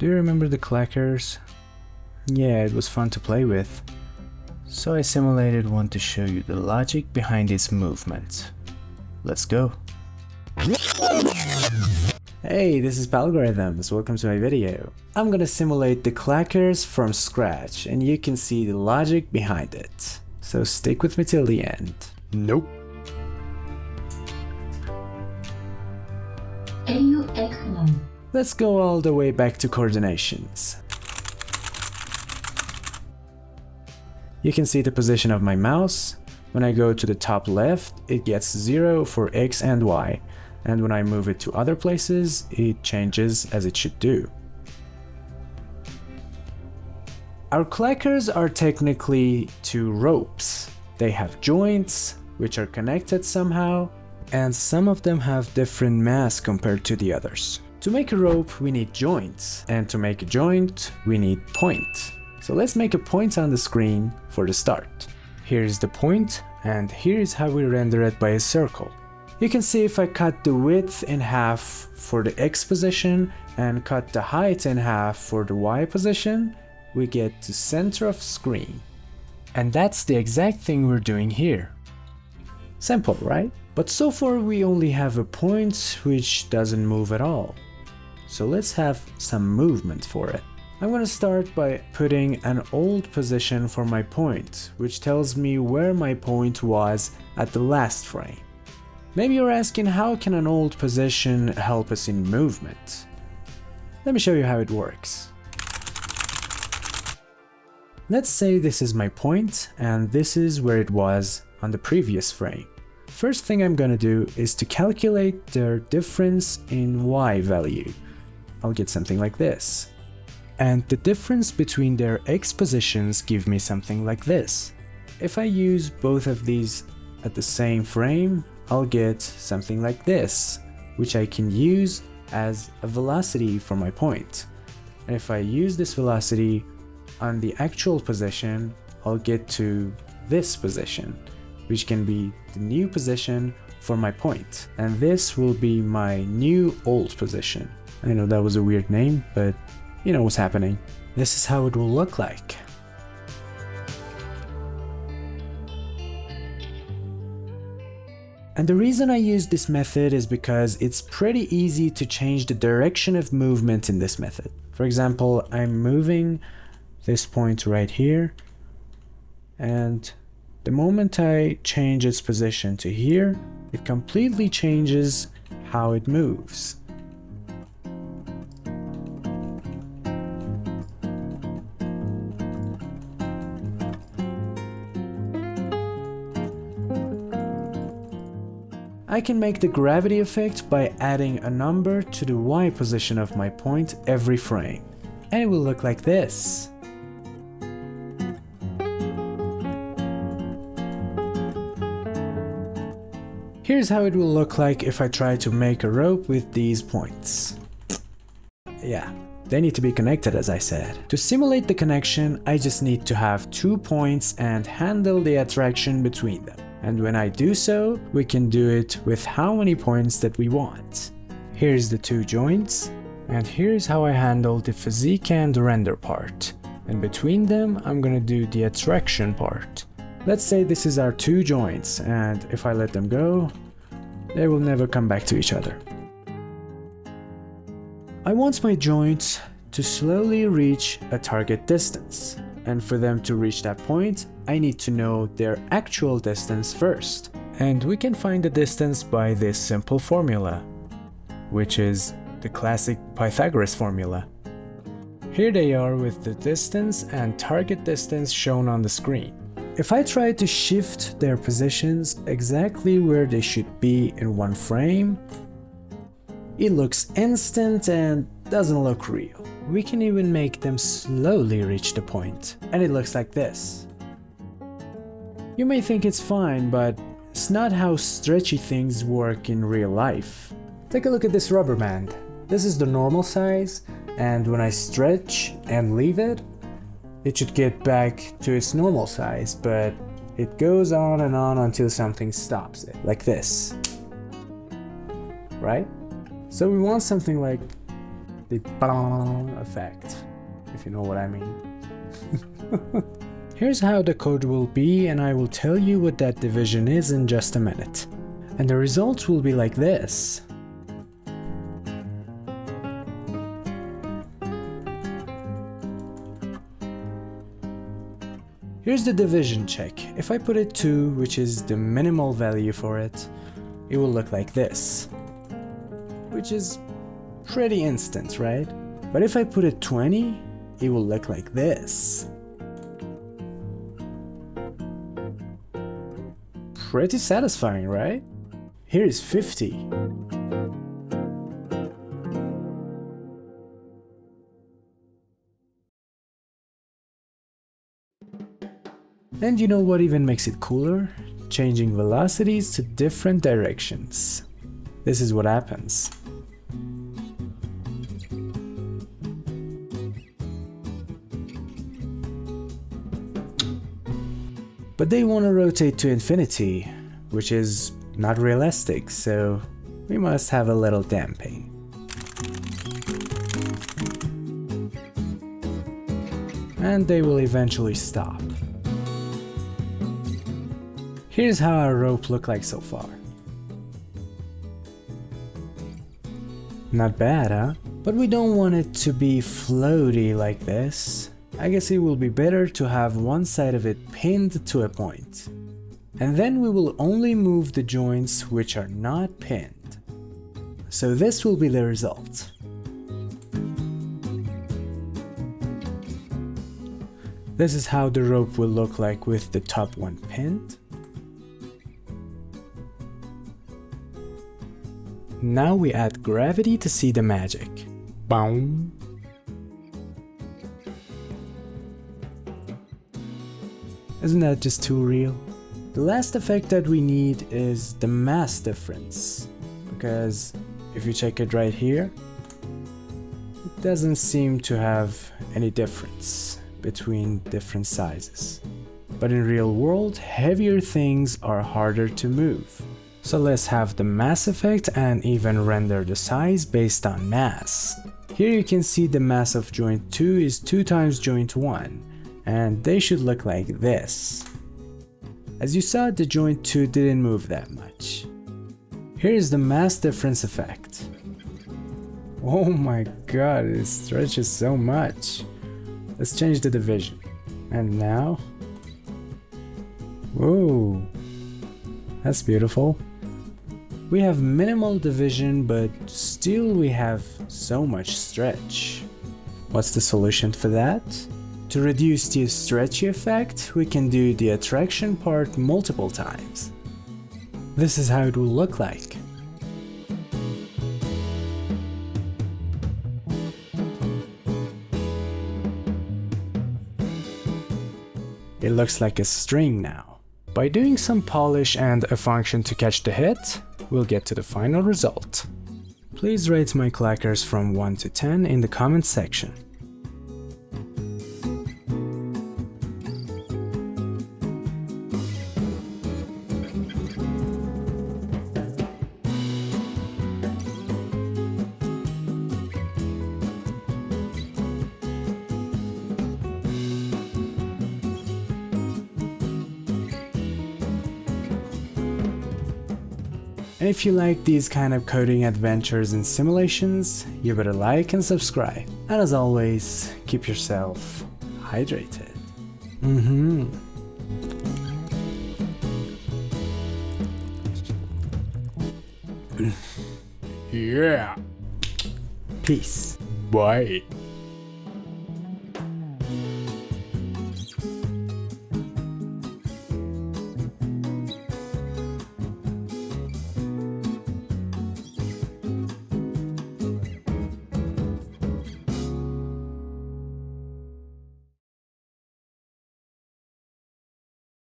Do you remember the Clackers? Yeah, it was fun to play with. So I simulated one to show you the logic behind its movement. Let's go. Hey, this is Algorithmic, welcome to my video. I'm gonna simulate the Clackers from scratch and you can see the logic behind it. So stick with me till the end. Nope. Let's go all the way back to coordinations. You can see the position of my mouse. When I go to the top left, it gets 0 for X and Y. And when I move it to other places, it changes as it should do. Our clackers are technically two ropes. They have joints, which are connected somehow, and some of them have different mass compared to the others. To make a rope, we need joints, and to make a joint, we need point. So let's make a point on the screen for the start. Here's the point, and here's how we render it by a circle. You can see if I cut the width in half for the X position and cut the height in half for the Y position, we get to center of screen. And that's the exact thing we're doing here. Simple, right? But so far we only have a point which doesn't move at all. So let's have some movement for it. I'm going to start by putting an old position for my point, which tells me where my point was at the last frame. Maybe you're asking, how can an old position help us in movement? Let me show you how it works. Let's say this is my point and this is where it was on the previous frame. First thing I'm gonna do is to calculate their difference in Y value. I'll get something like this. And the difference between their X positions give me something like this. If I use both of these at the same frame, I'll get something like this, which I can use as a velocity for my point. And if I use this velocity on the actual position, I'll get to this position, which can be the new position for my point. And this will be my new old position. I know that was a weird name, but you know what's happening. This is how it will look like. And the reason I use this method is because it's pretty easy to change the direction of movement in this method. For example, I'm moving this point right here, and the moment I change its position to here, it completely changes how it moves. I can make the gravity effect by adding a number to the Y position of my point every frame. And it will look like this. Here's how it will look like if I try to make a rope with these points. Yeah, they need to be connected, as I said. To simulate the connection, I just need to have 2 points and handle the attraction between them. And when I do so, we can do it with how many points that we want. Here's the 2 joints, and here's how I handle the physique and the render part. And between them, I'm gonna do the attraction part. Let's say this is our 2 joints, and if I let them go, they will never come back to each other. I want my joints to slowly reach a target distance. And for them to reach that point, I need to know their actual distance first. And we can find the distance by this simple formula, which is the classic Pythagoras formula. Here they are with the distance and target distance shown on the screen. If I try to shift their positions exactly where they should be in one frame, it looks instant and doesn't look real. We can even make them slowly reach the point, and it looks like this. You may think it's fine, but it's not how stretchy things work in real life. Take a look at this rubber band. This is the normal size, and when I stretch and leave it, it should get back to its normal size, but it goes on and on until something stops it, like this. Right? So we want something like the effect, if you know what I mean. Here's how the code will be, and I will tell you what that division is in just a minute. And the results will be like this. Here's the division check. If I put it 2, which is the minimal value for it, it will look like this. Which is pretty instant, right? But if I put it 20, it will look like this. Pretty satisfying, right? Here is 50. And you know what even makes it cooler? Changing velocities to different directions. This is what happens. But they want to rotate to infinity, which is not realistic, so we must have a little damping. And they will eventually stop. Here's how our rope looks like so far. Not bad, huh? But we don't want it to be floaty like this. I guess it will be better to have one side of it pinned to a point. And then we will only move the joints which are not pinned. So this will be the result. This is how the rope will look like with the top one pinned. Now we add gravity to see the magic. Boom. Isn't that just too real? The last effect that we need is the mass difference. Because if you check it right here, it doesn't seem to have any difference between different sizes. But in real world, heavier things are harder to move. So let's have the mass effect and even render the size based on mass. Here you can see the mass of joint 2 is 2 times joint 1, and they should look like this. As you saw, the joint 2 didn't move that much. Here is the mass difference effect. Oh my god, it stretches so much. Let's change the division. And now... whoa, that's beautiful. We have minimal division, but still we have so much stretch. What's the solution for that? To reduce the stretchy effect, we can do the attraction part multiple times. This is how it will look like. It looks like a string now. By doing some polish and a function to catch the hit, we'll get to the final result. Please rate my clackers from 1 to 10 in the comment section. And if you like these kind of coding adventures and simulations, you better like and subscribe. And as always, keep yourself hydrated. Yeah. Peace. Bye.